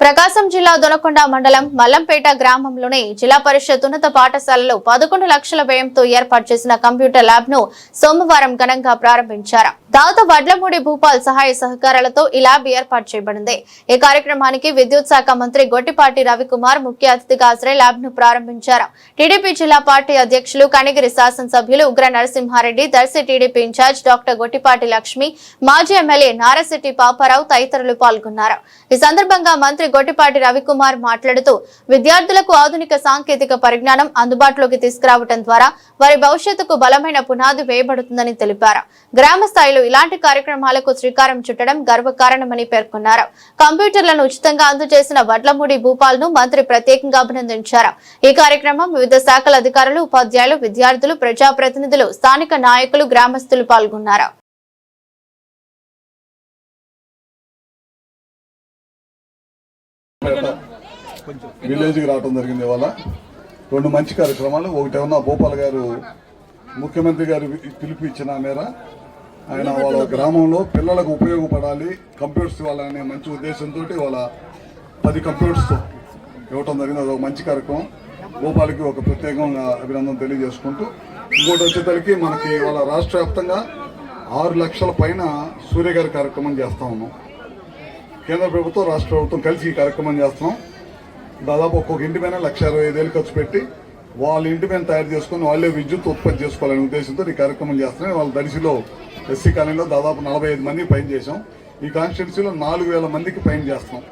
ప్రకాశం జిల్లా దొనకొండ మండలం మల్లంపేట గ్రామంలోని జిల్లా పరిషత్ ఉన్నత పాఠశాలలో 11 లక్షల వ్యయంతో ఏర్పాటు చేసిన కంప్యూటర్ ల్యాబ్ ను సోమవారం ఘనంగా ప్రారంభించారు. దాత వడ్లమూడి భూపాల్ సహాయ సహకారాలతో ఈ ల్యాబ్ ఏర్పాటు చేయబడింది. ఈ కార్యక్రమానికి విద్యుత్ శాఖ మంత్రి గొట్టిపాటి రవికుమార్ ముఖ్య అతిథిగా హాజరై ల్యాబ్ ను ప్రారంభించారు. టీడీపీ జిల్లా పార్టీ అధ్యక్షులు కనిగిరి శాసనసభ్యులు Ugra Narasimha Reddy, Darsi TDP in-charge doctor Gottipati Lakshmi, మాజీ ఎమ్మెల్యే నారశెట్టి పాపారావు తదితరులు పాల్గొన్నారు. ఈ సందర్భంగా మంత్రి గొట్టిపాటి రవికుమార్ మాట్లాడుతూ విద్యార్థులకు ఆధునిక సాంకేతిక పరిజ్ఞానం అందుబాటులోకి తీసుకురావడం ద్వారా వారి భవిష్యత్తుకు బలమైన పునాది వేయబడుతుందని తెలిపారు. గ్రామ స్థాయిలో ఇలాంటి కార్యక్రమాలకు శ్రీకారం చుట్టడం గర్వకారణమని పేర్కొన్నారు. కంప్యూటర్లను ఉచితంగా అందజేసిన వడ్లమూడి భూపాల్ ను మంత్రి ప్రత్యేకంగా అభినందించారు. ఈ కార్యక్రమం వివిధ శాఖల అధికారులు, ఉపాధ్యాయులు, విద్యార్థులు, ప్రజాప్రతినిధులు, స్థానిక నాయకులు, గ్రామస్తులు పాల్గొన్నారు. విలేజ్కి రావడం జరిగింది. ఇవాళ రెండు మంచి కార్యక్రమాలు. ఒకటేమన్నా భూపాల్ గారు ముఖ్యమంత్రి గారు పిలుపు ఇచ్చిన మేర ఆయన వాళ్ళ గ్రామంలో పిల్లలకు ఉపయోగపడాలి కంప్యూటర్స్ ఇవ్వాలనే మంచి ఉద్దేశంతో వాళ్ళ 10 కంప్యూటర్స్ ఇవ్వటం జరిగింది. అదొక మంచి కార్యక్రమం. భూపాల్కి ఒక ప్రత్యేకంగా అభినందన తెలియజేసుకుంటూ, ఇంకోటి వచ్చేసరికి మనకి వాళ్ళ రాష్ట్ర వ్యాప్తంగా 6 లక్షల పైన సూర్య గారి కార్యక్రమం చేస్తా ఉన్నాం. కేంద్ర ప్రభుత్వం, రాష్ట్ర ప్రభుత్వం కలిసి ఈ కార్యక్రమం చేస్తున్నాం. దాదాపు ఒక్కొక్క ఇంటి పైన 1,25,000 ఖర్చు పెట్టి వాళ్ళ ఇంటి పైన తయారు చేసుకుని వాళ్ళే విద్యుత్ ఉత్పత్తి చేసుకోవాలనే ఉద్దేశంతో ఈ కార్యక్రమం చేస్తున్నాం. వాళ్ళ దర్శిలో ఎస్సీ కాలనీలో దాదాపు 45 మంది పైన చేసాం. ఈ కాన్స్టిట్యున్సీలో 4,000 మందికి పైన చేస్తున్నాం.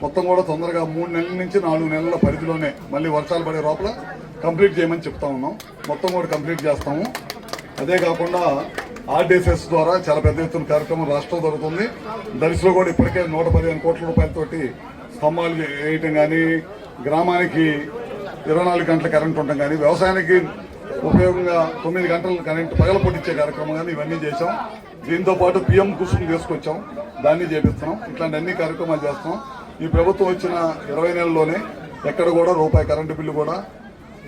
మొత్తం కూడా తొందరగా 3 నెలల నుంచి 4 నెలల పరిధిలోనే మళ్ళీ వర్షాలు పడే లోపల కంప్లీట్ చేయమని చెప్తా ఉన్నాం. మొత్తం కూడా కంప్లీట్ చేస్తాము. అదే కాకుండా ఆర్డీఎస్ఎస్ ద్వారా చాలా పెద్ద ఎత్తున కార్యక్రమం రాష్ట్రం జరుగుతుంది. దర్శిలో కూడా ఇప్పటికే 115 కోట్ల రూపాయలతోటి స్తంభాలు వేయటం కానీ, గ్రామానికి 24 గంటల కరెంట్ ఉండటం కానీ, వ్యవసాయానికి ఉపయోగంగా 9 గంటల కరెంట్ పగలపొట్టించే కార్యక్రమం కానీ ఇవన్నీ చేశాం. దీంతో పాటు పిఎం కుసుమ్ తీసుకొచ్చాం, దాన్ని చేపిస్తున్నాం. ఇట్లాంటి అన్ని కార్యక్రమాలు చేస్తున్నాం. ఈ ప్రభుత్వం వచ్చిన 20 నెలల్లోనే ఎక్కడ కూడా రూపాయి కరెంటు బిల్లు కూడా,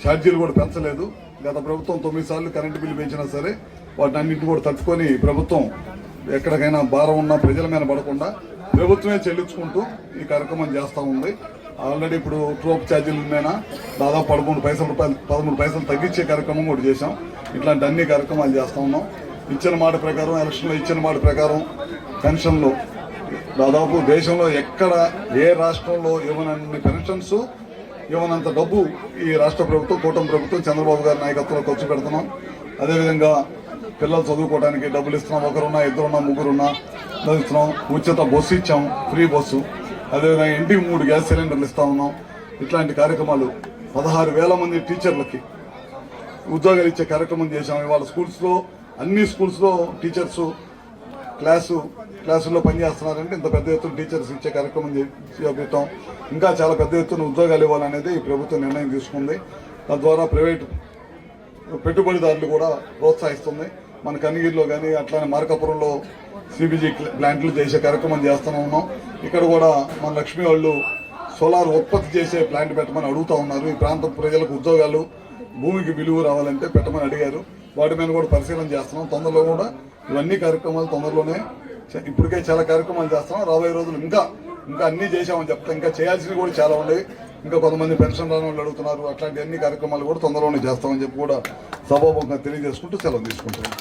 ఛార్జీలు కూడా పెంచలేదు. గత ప్రభుత్వం 9 సార్లు కరెంటు బిల్లు పెంచినా సరే వాటిని అన్నింటినీ కూడా తట్టుకొని ప్రభుత్వం ఎక్కడికైనా భారం ఉన్నా ప్రజల మీద పడకుండా ప్రభుత్వమే చెల్లించుకుంటూ ఈ కార్యక్రమం చేస్తూ ఉంది. ఆల్రెడీ ఇప్పుడు ట్రోప్ ఛార్జీల మీద దాదాపు 13 పైసలు తగ్గించే కార్యక్రమం కూడా చేశాం. ఇట్లాంటి అన్ని కార్యక్రమాలు చేస్తూ ఉన్నాం. ఇచ్చిన మాట ప్రకారం, ఎలక్షన్లో ఇచ్చిన మాట ప్రకారం పెన్షన్లు దాదాపు దేశంలో ఎక్కడ ఏ రాష్ట్రంలో ఇవ్వనన్ని పెన్షన్స్, ఇవ్వనంత డబ్బు ఈ రాష్ట్ర ప్రభుత్వం, కూటమి ప్రభుత్వం చంద్రబాబు గారి నాయకత్వంలో ఖర్చు పెడుతున్నాం. అదేవిధంగా పిల్లలు చదువుకోవడానికి డబ్బులు ఇస్తున్నాం. ఒకరున్నా, ఇద్దరున్నా, ముగ్గురున్నా ఇస్తున్నాం. ఉచిత బస్సు ఇచ్చాం, ఫ్రీ బస్సు. అదేవిధంగా ఇంటికి 3 గ్యాస్ సిలిండర్లు ఇస్తా ఉన్నాం. ఇట్లాంటి కార్యక్రమాలు 16,000 మంది టీచర్లకి ఉద్యోగాలు ఇచ్చే కార్యక్రమం చేశాం. ఇవాళ స్కూల్స్లో, అన్ని స్కూల్స్లో టీచర్స్ క్లాసుల్లో పనిచేస్తున్నారంటే ఇంత పెద్ద ఎత్తున టీచర్స్ ఇచ్చే కార్యక్రమం చేపట్టాం. ఇంకా చాలా పెద్ద ఎత్తున ఉద్యోగాలు ఇవ్వాలనేది ఈ ప్రభుత్వం నిర్ణయం తీసుకుంది. తద్వారా ప్రైవేటు పెట్టుబడిదారులు కూడా ప్రోత్సహిస్తుంది. మన కనిగిరిలో కానీ, అట్లానే మార్కాపురంలో సిబిజీ ప్లాంట్లు చేసే కార్యక్రమం చేస్తూనే ఉన్నాం. ఇక్కడ కూడా మన లక్ష్మీ వాళ్ళు సోలార్ ఉత్పత్తి చేసే ప్లాంట్ పెట్టమని అడుగుతూ ఉన్నారు. ఈ ప్రాంతం ప్రజలకు ఉద్యోగాలు, భూమికి విలువ రావాలంటే పెట్టమని అడిగారు. వాటి మీద కూడా పరిశీలన చేస్తున్నాం. తొందరలో కూడా ఇవన్నీ కార్యక్రమాలు తొందరలోనే, ఇప్పటికే చాలా కార్యక్రమాలు చేస్తున్నాం. రాబోయే రోజులు ఇంకా అన్నీ చేసామని చెప్తాం. ఇంకా చేయాల్సినవి కూడా చాలా ఉండేవి. ఇంకా కొంతమంది పెన్షన్ రాని వాళ్ళు అడుగుతున్నారు. అట్లాంటి అన్ని కార్యక్రమాలు కూడా తొందరలోనే చేస్తామని చెప్పి కూడా సభాముఖంగా తెలియజేసుకుంటూ సెలవు తీసుకుంటున్నాం.